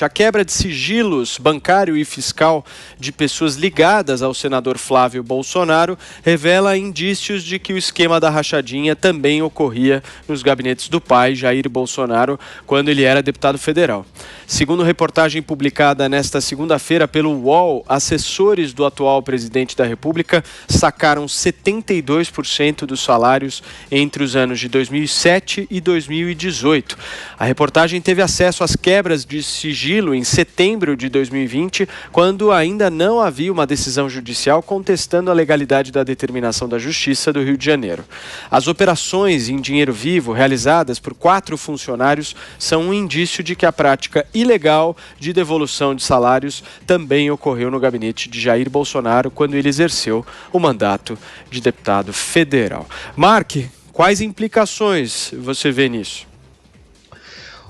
A quebra de sigilos bancário e fiscal de pessoas ligadas ao senador Flávio Bolsonaro revela indícios de que o esquema da rachadinha também ocorria nos gabinetes do pai, Jair Bolsonaro, quando ele era deputado federal. Segundo reportagem publicada nesta segunda-feira pelo UOL, assessores do atual presidente da República sacaram 72% dos salários entre os anos de 2007 e 2018. A reportagem teve acesso às quebras de sigilo em setembro de 2020, quando ainda não havia uma decisão judicial contestando a legalidade da determinação da Justiça do Rio de Janeiro. As operações em dinheiro vivo realizadas por 4 funcionários são um indício de que a prática ilegal de devolução de salários também ocorreu no gabinete de Jair Bolsonaro quando ele exerceu o mandato de deputado federal. Mark, quais implicações você vê nisso?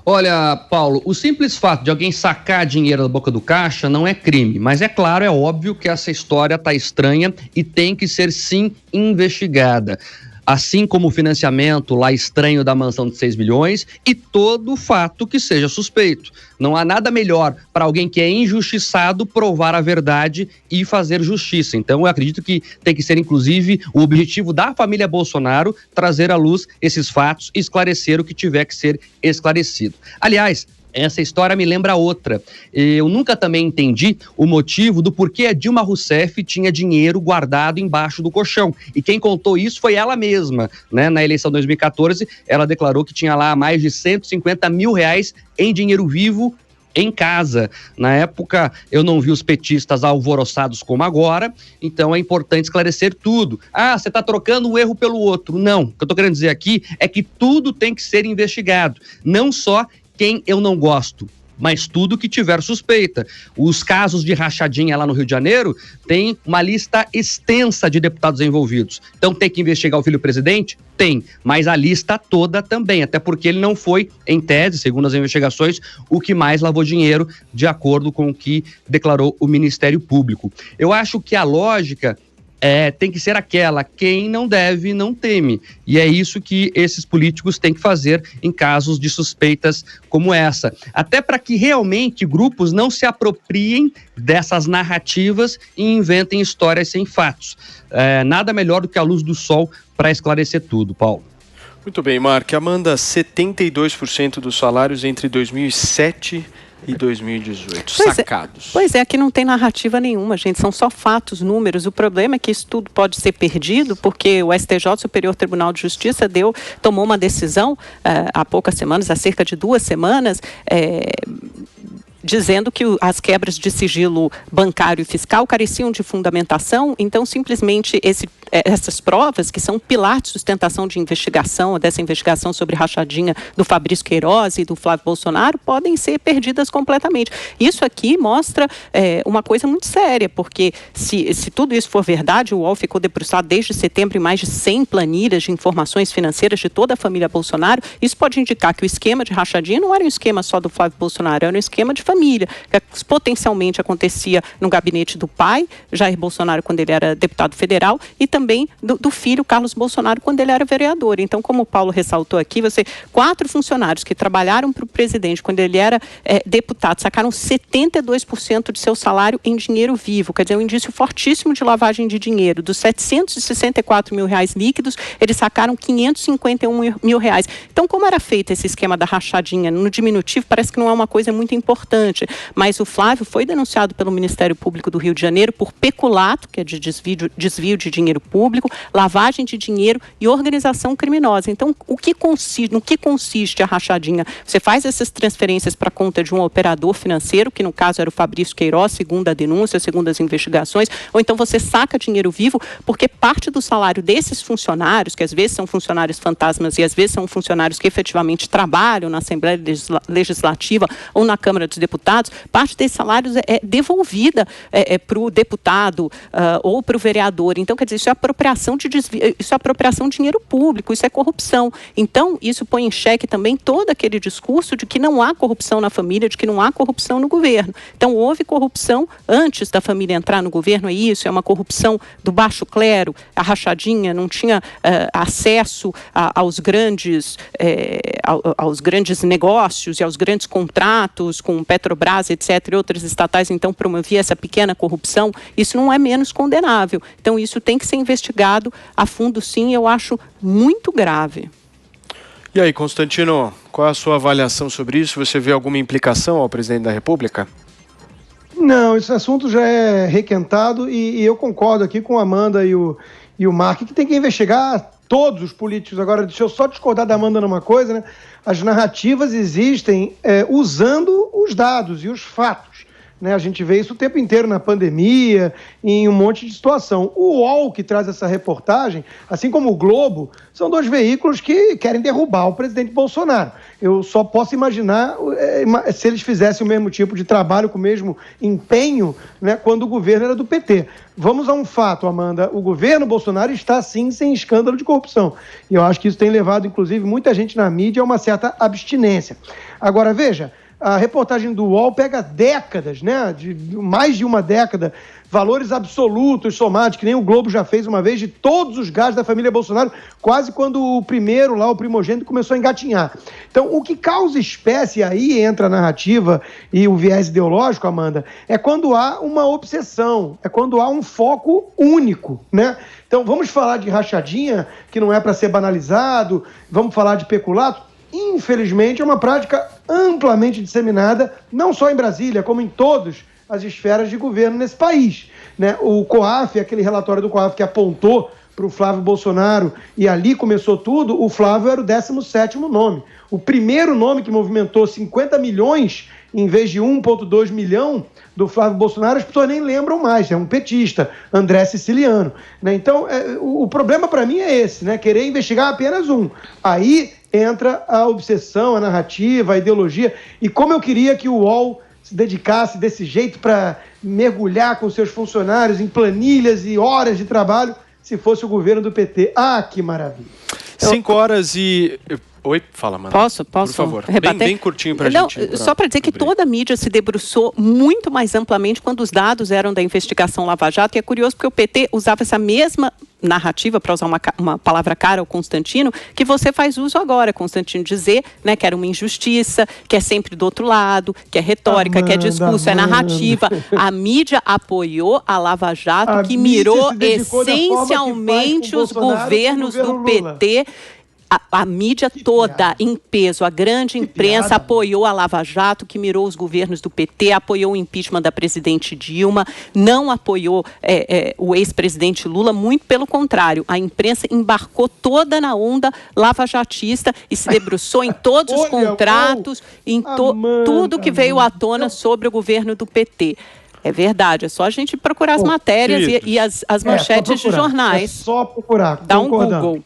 Olha, Paulo, o simples fato de alguém sacar dinheiro da boca do caixa não é crime, mas é claro, é óbvio que essa história está estranha e tem que ser sim investigada. Assim como o financiamento lá estranho da mansão de 6 milhões e todo fato que seja suspeito. Não há nada melhor para alguém que é injustiçado provar a verdade e fazer justiça. Então, eu acredito que tem que ser, inclusive, o objetivo da família Bolsonaro trazer à luz esses fatos e esclarecer o que tiver que ser esclarecido. Aliás, essa história me lembra outra. Eu nunca também entendi o motivo do porquê a Dilma Rousseff tinha dinheiro guardado embaixo do colchão. E quem contou isso foi ela mesma, né? Na eleição de 2014, ela declarou que tinha lá mais de 150 mil reais em dinheiro vivo em casa. Na época, eu não vi os petistas alvoroçados como agora, então é importante esclarecer tudo. Ah, você está trocando um erro pelo outro. Não, o que eu estou querendo dizer aqui é que tudo tem que ser investigado, não só quem eu não gosto, mas tudo que tiver suspeita. Os casos de rachadinha lá no Rio de Janeiro tem uma lista extensa de deputados envolvidos. Então tem que investigar o filho do presidente? Tem, mas a lista toda também, até porque ele não foi, em tese, segundo as investigações, o que mais lavou dinheiro, de acordo com o que declarou o Ministério Público. Eu acho que a lógica tem que ser aquela, quem não deve, não teme. E é isso que esses políticos têm que fazer em casos de suspeitas como essa. Até para que realmente grupos não se apropriem dessas narrativas e inventem histórias sem fatos. Nada melhor do que a luz do sol para esclarecer tudo, Paulo. Muito bem, Mark. Amanda, 72% dos salários entre 2007 e 2018, sacados. Pois é, aqui não tem narrativa nenhuma, gente, são só fatos, números. O problema é que isso tudo pode ser perdido, porque o STJ, Superior Tribunal de Justiça, tomou uma decisão há poucas semanas, há cerca de 2 semanas, dizendo que as quebras de sigilo bancário e fiscal careciam de fundamentação, então simplesmente essas provas, que são pilar de sustentação de investigação, dessa investigação sobre rachadinha do Fabrício Queiroz e do Flávio Bolsonaro, podem ser perdidas completamente. Isso aqui mostra uma coisa muito séria, porque se tudo isso for verdade, o UOL ficou debruçado desde setembro em mais de 100 planilhas de informações financeiras de toda a família Bolsonaro, isso pode indicar que o esquema de rachadinha não era um esquema só do Flávio Bolsonaro, era um esquema de família, que potencialmente acontecia no gabinete do pai, Jair Bolsonaro, quando ele era deputado federal, e também do filho, Carlos Bolsonaro, quando ele era vereador. Então, como o Paulo ressaltou aqui, 4 funcionários que trabalharam para o presidente quando ele era deputado, sacaram 72% de seu salário em dinheiro vivo, quer dizer, um indício fortíssimo de lavagem de dinheiro. Dos 764 mil reais líquidos, eles sacaram 551 mil reais. Então, como era feito esse esquema da rachadinha no diminutivo, parece que não é uma coisa muito importante, mas o Flávio foi denunciado pelo Ministério Público do Rio de Janeiro por peculato, que é de desvio de dinheiro público, lavagem de dinheiro e organização criminosa. Então, no que consiste a rachadinha? Você faz essas transferências para a conta de um operador financeiro, que no caso era o Fabrício Queiroz, segundo a denúncia, segundo as investigações, ou então você saca dinheiro vivo, porque parte do salário desses funcionários, que às vezes são funcionários fantasmas e às vezes são funcionários que efetivamente trabalham na Assembleia Legislativa ou na Câmara dos Deputados, parte desses salários é devolvida para o deputado ou para o vereador. Então, quer dizer, isso é apropriação de desvio, isso é apropriação de dinheiro público, isso é corrupção. Então, isso põe em xeque também todo aquele discurso de que não há corrupção na família, de que não há corrupção no governo. Então, houve corrupção antes da família entrar no governo, é uma corrupção do baixo clero, a rachadinha não tinha acesso aos grandes negócios e aos grandes contratos com Petrobras, etc., e outras estatais, então, promovia essa pequena corrupção, isso não é menos condenável. Então, isso tem que ser investigado a fundo, sim, eu acho muito grave. E aí, Constantino, qual é a sua avaliação sobre isso? Você vê alguma implicação ao presidente da República? Não, esse assunto já é requentado e eu concordo aqui com a Amanda e o Mark, que tem que investigar todos os políticos. Agora, deixa eu só discordar da Amanda numa coisa, né? As narrativas existem usando os dados e os fatos. Né? A gente vê isso o tempo inteiro na pandemia, em um monte de situação. O UOL, que traz essa reportagem, assim como o Globo, são dois veículos que querem derrubar o presidente Bolsonaro. Eu só posso imaginar se eles fizessem o mesmo tipo de trabalho, com o mesmo empenho, né, quando o governo era do PT. Vamos a um fato, Amanda. O governo Bolsonaro está, sim, sem escândalo de corrupção. E eu acho que isso tem levado, inclusive, muita gente na mídia a uma certa abstinência. Agora, veja, a reportagem do UOL pega décadas, né, de mais de uma década, valores absolutos somados, que nem o Globo já fez uma vez, de todos os gastos da família Bolsonaro, quase quando o primeiro lá, o primogênito, começou a engatinhar. Então, o que causa espécie, aí entra a narrativa e o viés ideológico, Amanda, é quando há uma obsessão, é quando há um foco único, né? Então, vamos falar de rachadinha, que não é para ser banalizado, vamos falar de peculato. Infelizmente, é uma prática amplamente disseminada, não só em Brasília, como em todas as esferas de governo nesse país. Né? O COAF, aquele relatório do COAF que apontou para o Flávio Bolsonaro, e ali começou tudo, o Flávio era o 17º nome. O primeiro nome que movimentou 50 milhões, em vez de 1,2 milhão do Flávio Bolsonaro, as pessoas nem lembram mais, é um petista, André Siciliano. Né? Então, o problema para mim é esse, né? Querer investigar apenas um. Aí entra a obsessão, a narrativa, a ideologia, e como eu queria que o UOL se dedicasse desse jeito para mergulhar com seus funcionários em planilhas e horas de trabalho, se fosse o governo do PT. Ah, que maravilha. 5 horas e... Oi, fala, Mano. Posso? Por favor, bem curtinho para a gente. Só para dizer que toda a mídia se debruçou muito mais amplamente quando os dados eram da investigação Lava Jato, e é curioso porque o PT usava essa mesma narrativa, para usar uma palavra cara ao Constantino, que você faz uso agora, Constantino, dizer, né, que era uma injustiça, que é sempre do outro lado, que é retórica, que é discurso, é narrativa. A mídia apoiou a Lava Jato, que mirou essencialmente os governos do PT. A mídia toda em peso, a grande imprensa apoiou a Lava Jato, que mirou os governos do PT, apoiou o impeachment da presidente Dilma, não apoiou o ex-presidente Lula, muito pelo contrário. A imprensa embarcou toda na onda lavajatista e se debruçou em todos os contratos, em tudo que veio à tona sobre o governo do PT. É verdade, é só a gente procurar as matérias e as manchetes de jornais. É só procurar. Dá um Google.